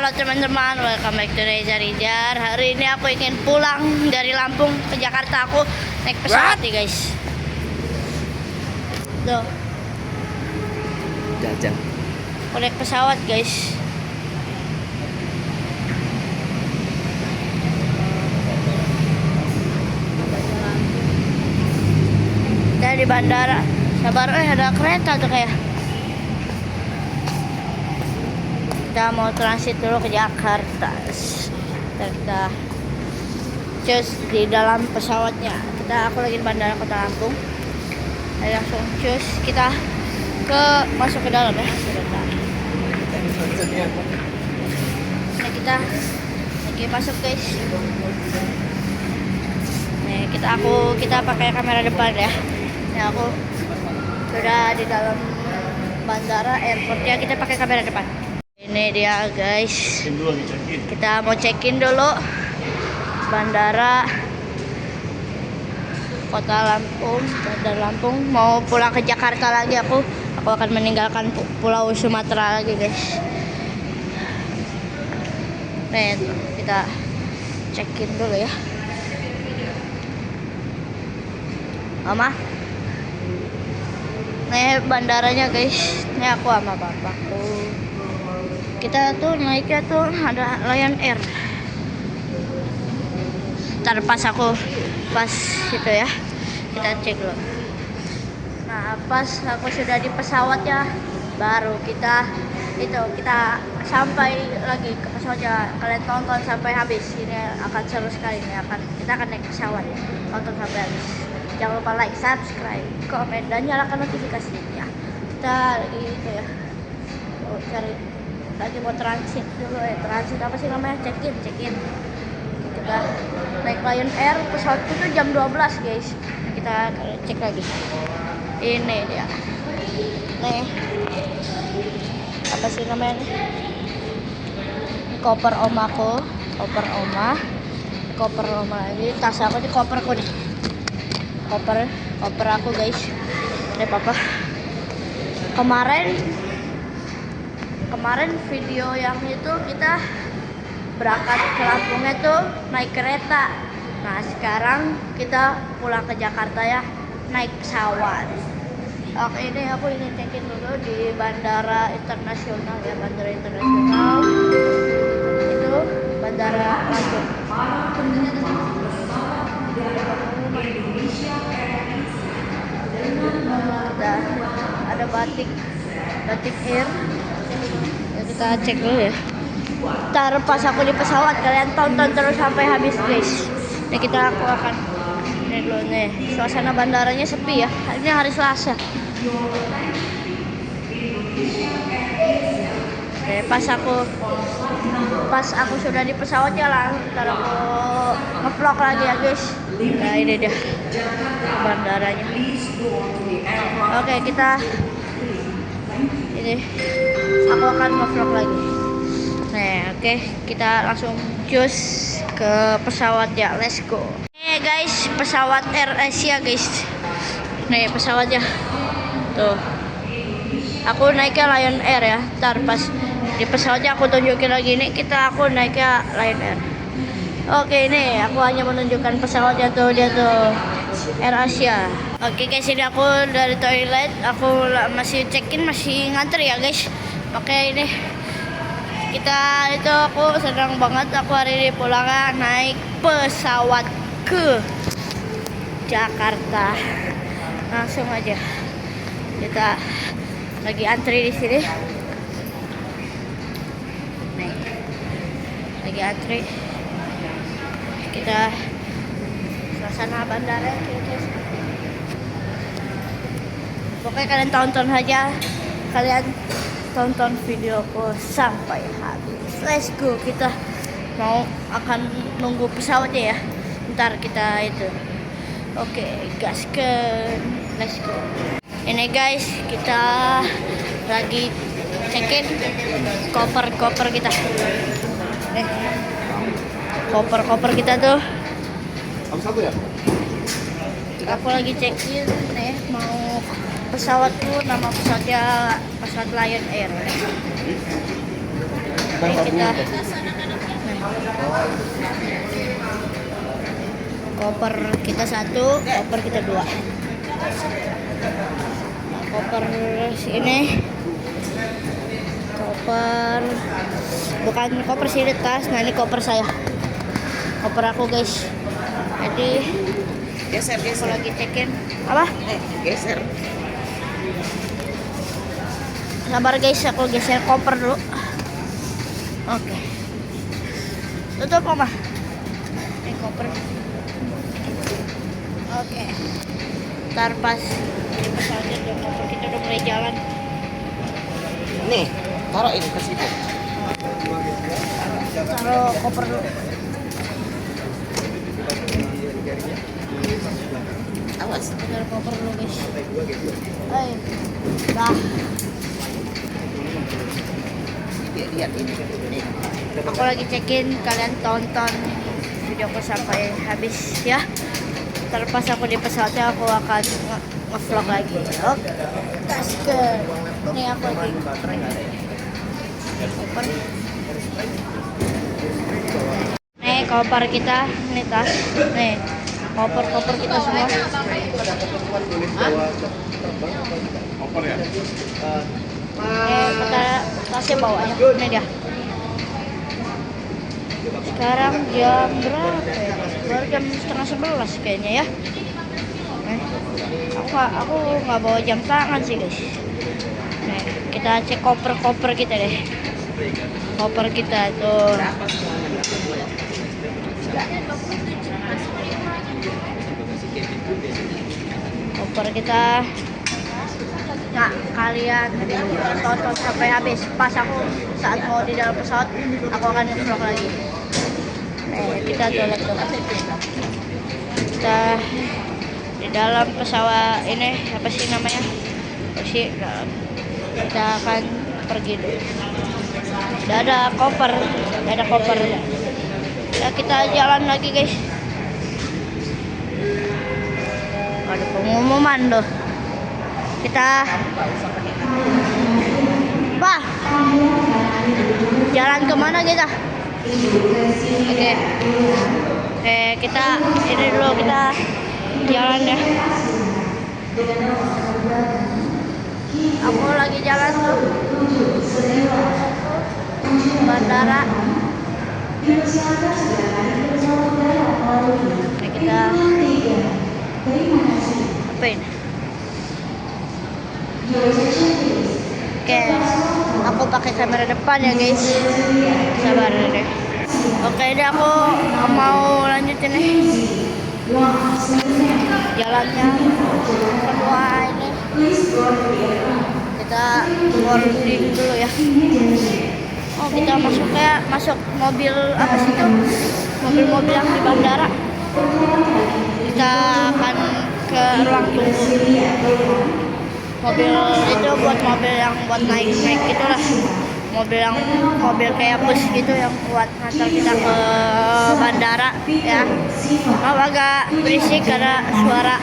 Halo teman-teman, welcome back to Reza Rizar. Hari ini aku ingin pulang dari Lampung ke Jakarta. Aku naik pesawat nih guys. Tuh, Jajan. aku naik pesawat guys. Kita di bandara. Sabar, ada kereta tuh kayak. Kita mau transit dulu ke Jakarta. Kita cus di dalam pesawatnya. Aku lagi di bandara Kota Lampung. Ayo langsung cus kita masuk ke dalam ya. Sebentar. Nah, kita lagi masuk guys. Nih kita pakai kamera depan ya. Nih aku sudah di dalam bandara airportnya, kita pakai kamera depan. Ini dia guys. Kita mau check-in dulu bandara Kota Lampung, Bandar Lampung. Mau pulang ke Jakarta lagi aku akan meninggalkan Pulau Sumatera lagi guys. Nih kita check-in dulu ya. Mama. Nih bandaranya guys. Ini aku sama papaku. Kita tuh naiknya tuh ada Lion Air. Ntar pas itu ya, kita cek dulu. Nah pas aku sudah di pesawatnya, baru kita sampai lagi ke pesawatnya. Kalian tonton sampai habis, ini akan seru sekali. Kita akan naik pesawat, tonton sampai habis. Jangan lupa like, subscribe, komen, dan nyalakan notifikasinya. Kita lagi itu ya, cari lagi mau transit dulu ya. Transit apa sih namanya? Check-in. Kita naik Lion Air, pesawat itu jam 12 guys. Kita cek lagi. Ini dia. Nih. Apa sih namanya? Koper omaku, koper oma lagi. Tas aku di koperku nih. Koper aku guys. Ini papa. Kemarin video yang itu kita berangkat ke Lampungnya tuh naik kereta. Nah sekarang kita pulang ke Jakarta ya naik pesawat. Oke, ini aku ingin check-in dulu di bandara internasional ya, bandara internasional itu bandara Lampung. Ada batik Air. Ya, kita cek dulu ya. Ntar pas aku di pesawat kalian tonton terus sampai habis guys. Nah aku akan ini dulu nih. Suasana bandaranya sepi ya. Ini hari Selasa. Oke, pas aku sudah di pesawatnya lah, ntar aku nge-vlog lagi ya guys. Nah ini dia bandaranya. Oke, aku akan nge-vlog lagi. Nah oke, kita langsung cus ke pesawat ya, let's go. Nih guys, pesawat Air Asia guys. Nih pesawatnya tuh. Aku naiknya Lion Air ya. Ntar pas di pesawatnya aku tunjukin lagi. Nih aku naiknya Lion Air. Oke, ini aku hanya menunjukkan pesawatnya tuh, dia tuh Air Asia. Oke guys, ini aku dari toilet. Aku masih check-in, masih ngantri ya guys. Oke, ini aku senang banget aku hari ini pulang naik pesawat ke Jakarta. Langsung aja kita lagi antri di sini. Nih, lagi antri. Kita suasana bandara guys. Pokoknya kalian tonton aja. Kalian tonton videoku sampai habis. Let's go, kita akan nunggu pesawatnya ya. Ntar kita itu. Oke, gaskan. Let's go. Ini guys, kita lagi check-in koper kita. Koper kita tuh. Satu ya? Aku lagi check-in nih, mau pesawatku, nama pesawatnya pesawat Lion Air. kita koper kita 1, koper kita 2. Koper sini, koper bukan koper sini tas. Nah ini koper saya, koper aku guys. Jadi Geser, aku geser. lagi cekin apa? Geser. Sabar guys, aku geser koper dulu. Oke. Tutup Mama. Ini koper. Oke. Ntar pas di pesawatnya udah koper kita udah mulai jalan. Nih, taruh ini ke situ. Taruh koper dulu. Awas. Taruh koper dulu guys. Hai. Dah. Lihat ini. Nih. Aku lagi cekin, kalian tonton videoku sampai habis ya. Terpas aku di pesawatnya aku akan nge-vlog lagi. Oke. Gaskeun. Ini aku lagi koper. Nih koper kita, nih tas. Nih koper kita semua. Koper ya? Kita tasnya bawa ya. Ini dia. Sekarang jam berapa ya? Baru jam 10:30 kayaknya ya. Aku nggak bawa jam tangan sih guys. Nih, kita cek koper kita deh. Koper kita tuh. Koper kita. Nah, kalian tonton sampai habis. Pas aku saat mau di dalam pesawat, aku akan vlog lagi. Kita toilet tuh. Kita di dalam pesawat ini apa sih namanya? Kita akan pergi dulu. Udah ada koper. Ya, kita jalan lagi guys. Ada pengumuman tuh. Kita Pak, jalan kemana kita? Oke, kita ini dulu, kita jalan ya. Aku lagi jalan tuh bandara. Kita apa ini? Oke, aku pakai kamera depan ya guys. Sabar deh. Oke, ini aku mau lanjutin nih jalannya semua ini. Kita boarding dulu ya. Oh, kita masuk mobil apa sih itu? Mobil-mobil yang di bandara. Kita akan ke ruang tunggu. Mobil itu buat naik gitulah. Mobil kayak bus gitu yang buat ngantar kita ke bandara ya. Oh, agak berisik karena suara.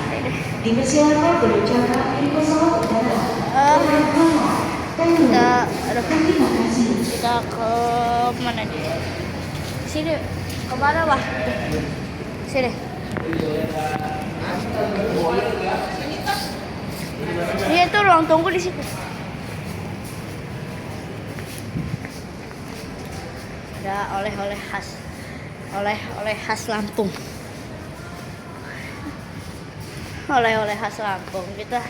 Kita ke mana nih? Sini, ke mana Wah? Sini. Ini tuh ruang tunggu di situ. Ada oleh-oleh khas Lampung. Oleh-oleh khas Lampung. Kita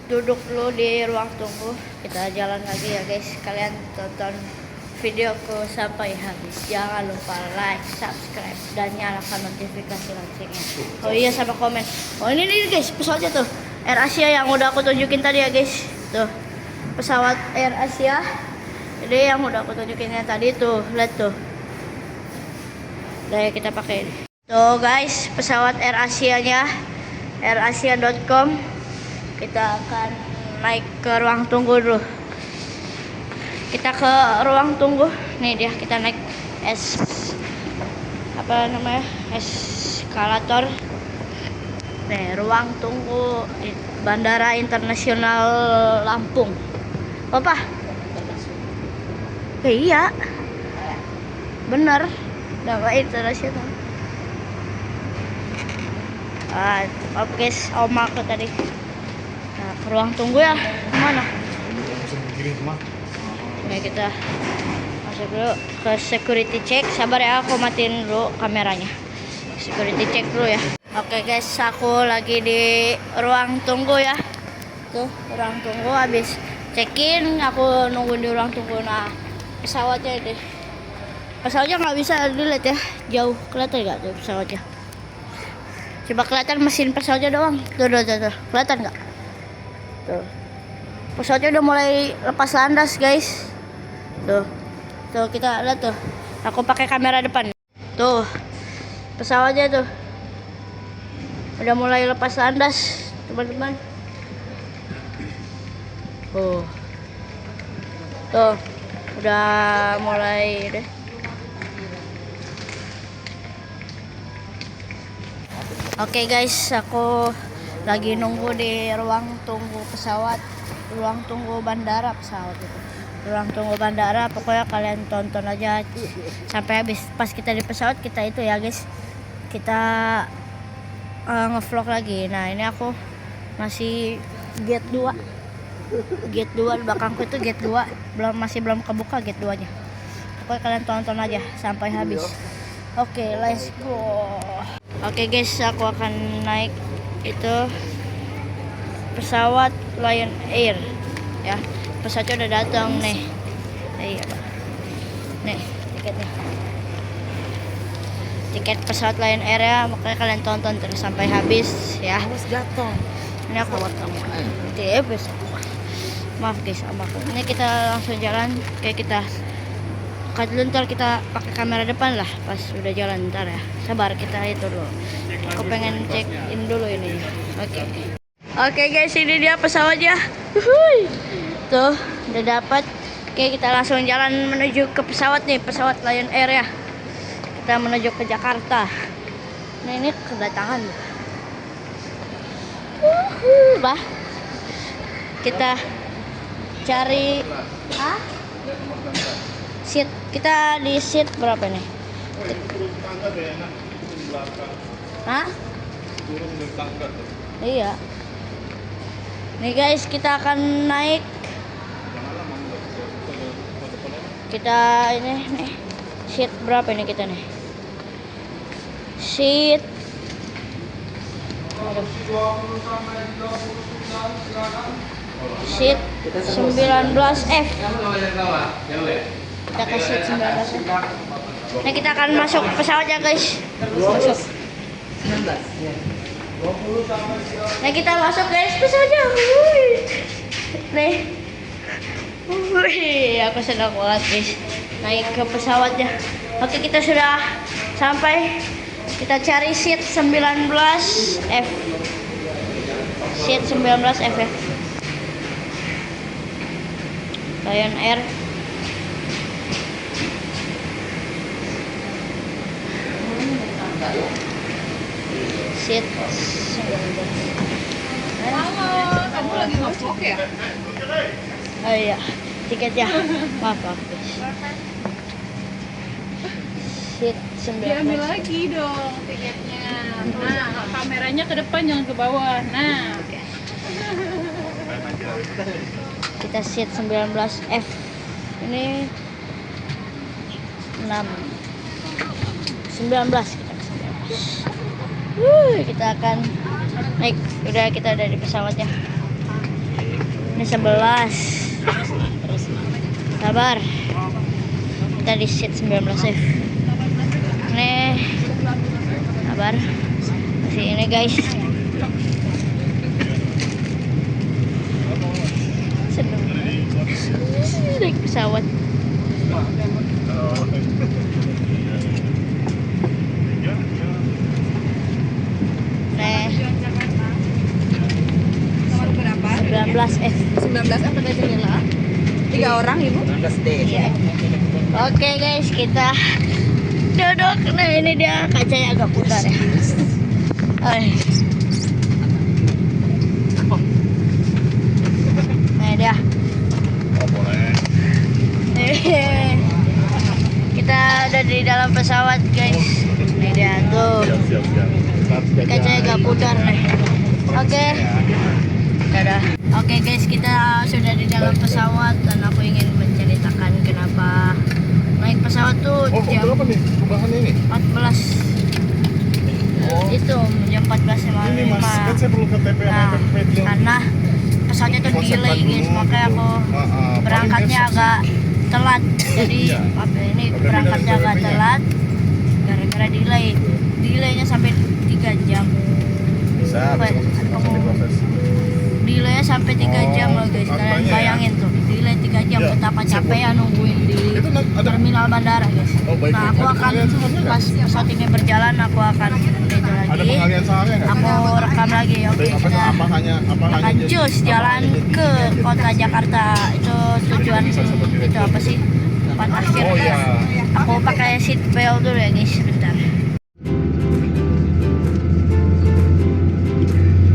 duduk dulu di ruang tunggu. Kita jalan lagi ya guys. Kalian tonton videoku sampai habis. Jangan lupa like, subscribe, dan nyalakan notifikasi loncengnya. Oh iya, sama komen. Oh ini nih guys, pesawatnya tuh Air Asia yang udah aku tunjukin tadi ya guys. Tuh pesawat Air Asia. Jadi yang udah aku tunjukinnya tadi tuh, lihat tuh. Udah kita pakai ini. Tuh guys, pesawat Air Asia-nya, airasia.com. Kita akan naik ke ruang tunggu dulu. Kita ke ruang tunggu. Nih dia, kita naik eskalator. Nih, ruang tunggu di Bandara Internasional Lampung. Apa? Iya. Bener. Nama internasional. Maaf guys, oma aku tadi. Nah, ke ruang tunggu ya. Kemana? Nah, kita masuk dulu ke security check. Sabar ya, aku matiin dulu kameranya. Security check dulu ya. Oke guys, aku lagi di ruang tunggu ya. Tuh, ruang tunggu habis check-in, aku nunggu di ruang tunggu. Nah, pesawatnya deh. Pesawatnya nggak bisa dilihat ya, jauh. Kelihatan nggak tuh pesawatnya? Coba kelihatan mesin pesawatnya doang. Tuh. Kelihatan nggak? Tuh. Pesawatnya udah mulai lepas landas, guys. Tuh. Tuh, kita lihat tuh. Aku pakai kamera depan. Tuh. Pesawatnya tuh. Udah mulai lepas landas, teman-teman. Tuh. Udah mulai deh. Oke guys, aku lagi nunggu di ruang tunggu pesawat, ruang tunggu bandara pesawat itu. Ruang tunggu bandara, pokoknya kalian tonton aja sampai habis. Pas kita di pesawat kita itu ya guys, kita ngevlog lagi. Nah ini aku masih gate 2. Gate 2 di belakangku itu gate 2, masih belum kebuka gate 2 nya. Pokoknya kalian tonton aja sampai habis. Oke, let's go. Oke guys, aku akan naik itu pesawat Lion Air ya. Pesawatnya udah datang nih. Iya, nih tiketnya. Tiket pesawat Lion Air ya, makanya kalian tonton terus sampai habis ya. Harus jatuh. Ini aku TBS. Maaf guys, sama aku. Ini kita langsung jalan, kayak kita dulu, ntar kita pakai kamera depan lah pas udah jalan ntar ya. Sabar, kita itu dulu. Aku pengen check in dulu ini. Oke guys, ini dia pesawatnya. Tuh, udah dapat. Oke, kita langsung jalan menuju ke pesawat nih, pesawat Lion Air ya. Kita menuju ke Jakarta. Nah, ini kedatangan. Bah. Kita cari seat. Kita di seat berapa nih? Turun tangga deh enak di belakang. Hah? Turun dari tangga tuh. Iya. Nih guys, kita akan naik. Kita ini nih. Seat berapa ini kita nih? Seat. Aduh. Seat 19F. Kita ke seat 19F. Nah, kita akan masuk pesawat ya guys. Masuk. Nah, kita masuk guys pesawatnya. Nih. Aku senang banget guys naik ke pesawatnya. Oke, kita sudah sampai. Kita cari seat 19F. Seat 19F ya. Lion Air. Seat 19. Halo, kamu lagi ngevlog ya? Oh iya, tiketnya. Maaf guys. Seat 19. Diambil lagi dong tiketnya. Nah, kameranya ke depan jangan ke bawah. Nah, Oke. Kita seat 19F. Ini 6 19 kita ke 19. Kita akan naik. Udah, kita ada di pesawatnya. Ini 11. Sabar. Kita di seat 19F. Nih. Sabar. Masih ini guys. Seneng. Naik pesawat. Nih. nomor berapa? 19F. 19 apa dari jendela? 3 orang ibu? 19D. Iya. Oke guys, kita duduk. Nah, ini dia kacanya agak putar ya. Nah, dia. Oh, boleh. kacanya agak pudar nih. Oke. Dadah. Oke guys, kita sudah di dalam pesawat dan aku ingin menceritakan kenapa naik pesawat tuh Oh, jam berapa nih perubahannya ini? 14. Oh, Itu jam 14.55. ini mas, kan saya perlu KTP sama Nah, FFP dulu. karena pesawatnya tuh delay guys, makanya aku berangkatnya agak telat. Jadi Iya. ini berangkatnya agak telat gara-gara delay. Delaynya sampai 3 jam. Bisa, langsung diproses. Delaynya sampai 3 jam loh guys. Kalian Faktanya ya. bayangin tuh, delay 3 jam Iya. betapa capeknya nungguin di Itu ada terminal bandara guys. Oh, baik. Nah, aku Ada akan pengalian sahamnya nggak? pas pesawat ini berjalan aku akan itu ada lagi. pengalian sahamnya nggak? Aku rekam lagi. Oke, Apa kita hanya akan cus jalan ke kota Jakarta. Itu tujuan itu apa sih? Tempat akhir. Oh iya. Aku pakai seat belt dulu ya guys, sebentar.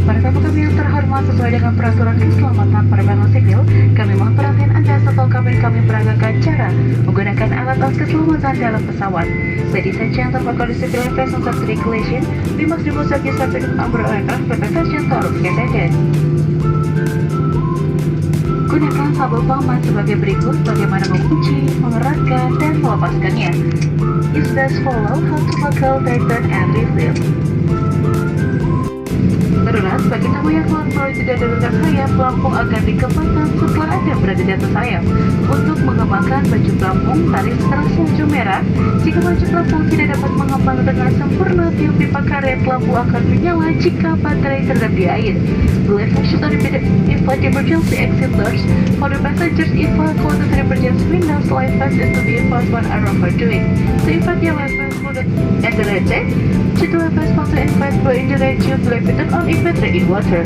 Para tamu kami yang terhormat, sesuai dengan peraturan keselamatan penerbangan sipil, kami mohon perhatian Anda setelah kami peragakan cara menggunakan alat-alat keselamatan dalam pesawat. Ladies and gentlemen, according to civil aviation safety regulation, we must remove subject safety number aircraft preparation to all attendants. Gunakan sabuk pengaman sebagai berikut: bagaimana mengunci, mengeratkan, dan melepaskannya. Is thus follow how to buckle, tighten, and refill. Darurat, bagi tamu yang keluar melalui tidak darurat sayap, pelampung akan dikembangkan setelah Anda berada di atas sayap. Untuk mengembangkan baju pelampung, tarik setelah salju merah. Jika baju pelampung tidak dapat mengembang dengan sempurna, tiup pipa karet lampu akan menyala jika baterai terendam di air. Blue flashlight on inflight emergency exit doors for the passengers. Inflight go to the emergency windows, light fast is to be inflight when around doing. To inflight your weapons and the red check. To the weapons to inflight for in the red tube, left it on inflight in water.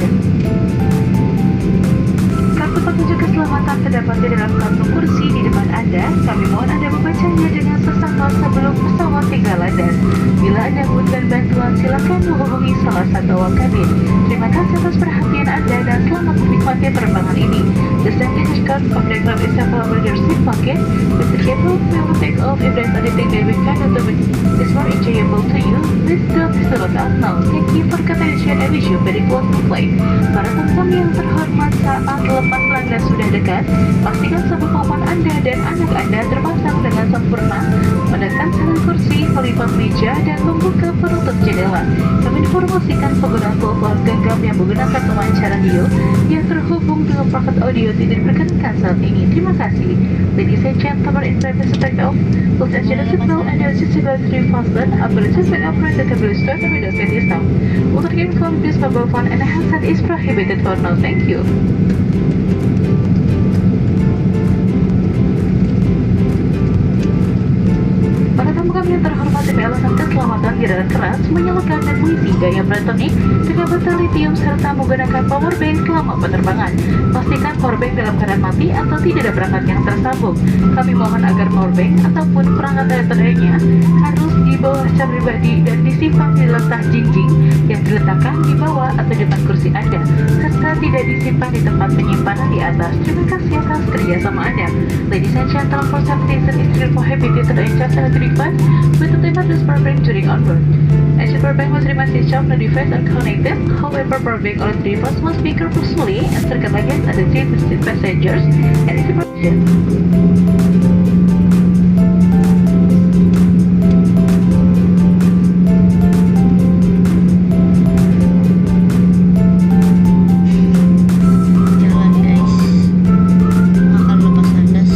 Kartu petunjuk keselamatan terdapat di dalam kantung kursi di depan Anda. Kami mohon Anda membacanya dengan sesaat sebelum pesawat tinggal landas. Bila Anda membutuhkan bantuan, silakan menghubungi salah satu awak kabin. Terima kasih atas perhatian Anda dan selamat menikmati penerbangan ini. The safety dashcard of the aircraft is available in your seat pocket. With the cable, we will take off if there's anything that we cannot do is more enjoyable to you. Please don't disturb us now. Thank you for attention and wish you very pleasant flight. Para tamu yang terhormat, saat lepas landas sudah dekat, pastikan sabuk pengaman Anda dan anak Anda terpasang dengan sempurna. Menekan salin kursi, melipat meja, dan membuka penutup jendela. Kami informasikan penggunaan telepon genggam yang menggunakan pemancaran radio yang terhubung dengan perangkat audio tidak diperkenankan saat ini. Terima kasih. Ladies and gentlemen, in private take off. Please adjust the seatbelt and the seatbelt fasten. After the seatbelt operator can be start the window seat is down. Untuk inform this mobile phone and handset is prohibited for now. Thank you. Para tamu kami yang terhormat, demi alasan keselamatan gerakan keras, menyalakan dan mengisi gaya beratonik dengan baterai lithium serta menggunakan power bank selama penerbangan. Pastikan power bank dalam keadaan mati atau tidak ada perangkat yang tersambung. Kami mohon agar power bank ataupun perangkat elektron lainnya harus dibawa secara pribadi dan disimpan di dalam tas jinjing yang diletakkan di bawah atau depan kursi Anda, serta tidak disimpan di tempat penyimpanan di atas. Terima kasih atas kerjasama Anda. Ladies and gentlemen, for some reason it is prohibited to adjust electric device with the time of this power bank during onboard. As the power bank must remain switched off, the device unconnected. However, power bank or electric device must be carefully and circuit against the seat passengers and its protection. Jalan guys, akan lepas landas.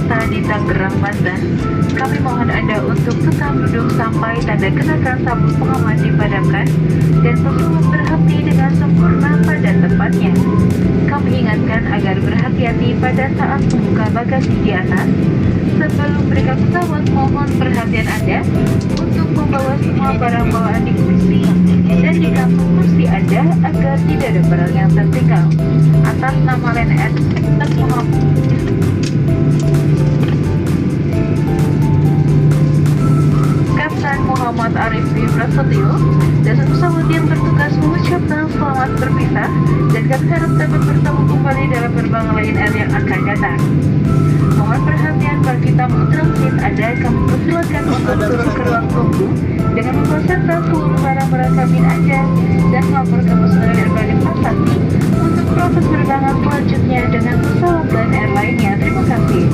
Hatta di Tangerang, Banten. Kami mohon Anda untuk tetap duduk sampai tanda kenakan sabuk pengaman dipadamkan dan pesawat berhenti dengan sempurna pada tempatnya. Kami ingatkan agar berhati-hati pada saat membuka bagasi di atas. Sebelum mereka pesawat, mohon perhatian Anda untuk membawa semua barang bawaan di kursi dan di kantong kursi Anda agar tidak ada barang yang tertinggal. Atas nama Lion Air, Kapten Muhammad Arif Dwi Prasetyo dan pesawat yang bertugas mengucapkan selamat berpisah dan kami harap dapat bertemu kembali dalam penerbangan Lion Air yang akan datang. Mohon perhatian bagi tamu transit Anda, kami persilakan untuk turun ke ruang tunggu dengan membawa serta seluruh barang-barang kabin Anda dan melaporkan personel airline prestasi untuk proses penerbangan selanjutnya dengan pesawat Lion Air lainnya. Terima kasih.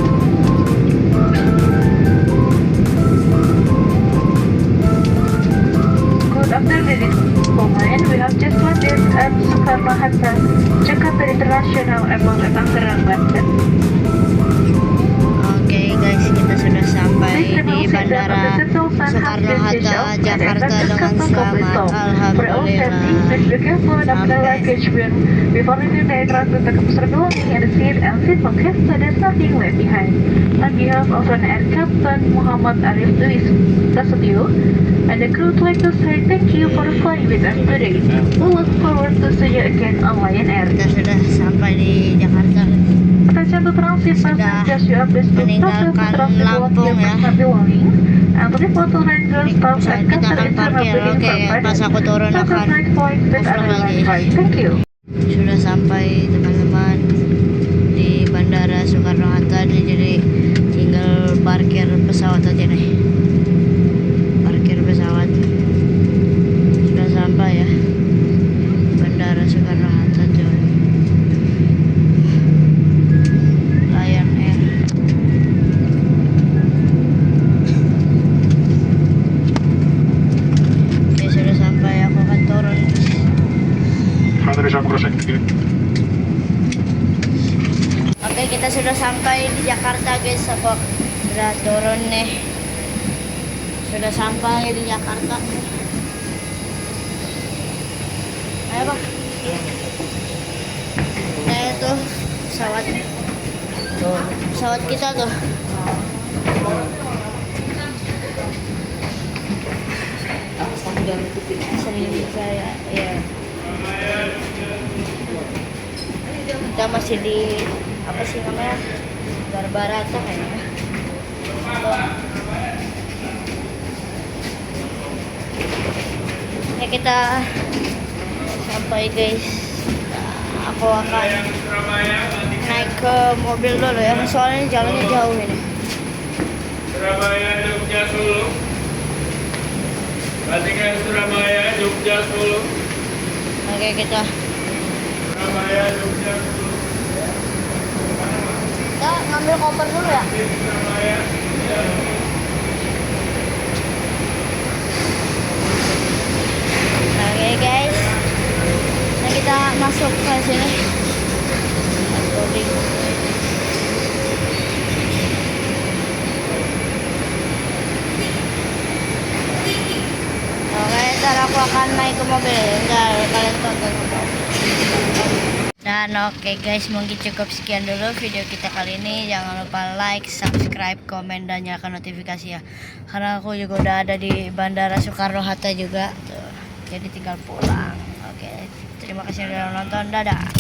Good afternoon, ladies and gentlemen. We have just landed at Soekarno-Hatta, Jakarta International Airport, Tangerang, Banten. Oke guys, kita sudah sampai di Bandara Soekarno-Hatta, Jakarta dengan selamat. Alhamdulillah. On behalf of an Air Captain Muhammad Arif Dwi Prasetyo and the crew, would like to say thank you for flying with us today. We look forward to see you again on Lion Air. Kita sudah sampai di Jakarta. Attention to transit passengers, you have this meninggalkan Lampung ya. And report to handle staff at Kita Qatar akan parkir. International Oke, pas aku turun akan ngevlog lagi. Thank you. Sudah sampai teman-teman di Bandara Soekarno-Hatta, jadi tinggal parkir pesawat aja nih. Parkir pesawat. Sudah sampai ya. Bandara Soekarno-Hatta tuh. Lion Air. Oke, sudah sampai, aku akan turun. Oke, kita sudah sampai di Jakarta guys. Aku udah turun nih. Sudah sampai di Jakarta. Ayo bang. Nah itu pesawat. Pesawat kita tuh. Sering saya ya. Kita masih di apa sih namanya, Barbarata kayaknya. Ya kita sampai guys. Nah, aku akan naik ke mobil dulu ya, soalnya jalannya jauh ini. Surabaya, Jogja, Solo. Perhatikan Surabaya, Jogja, Solo. Oke, kita Surabaya, Jogja, Solo. kita ngambil koper dulu ya. Surabaya, Jogja. Oke guys, nah kita masuk ke sini. Oke, ntar aku akan naik ke mobil. Ntar kalian tonton. Dan oke guys, mungkin cukup sekian dulu video kita kali ini. Jangan lupa like, subscribe, komen, dan nyalakan notifikasi ya. Karena aku juga udah ada di Bandara Soekarno-Hatta juga tuh. Jadi tinggal pulang. Oke, terima kasih sudah nonton. Dadah.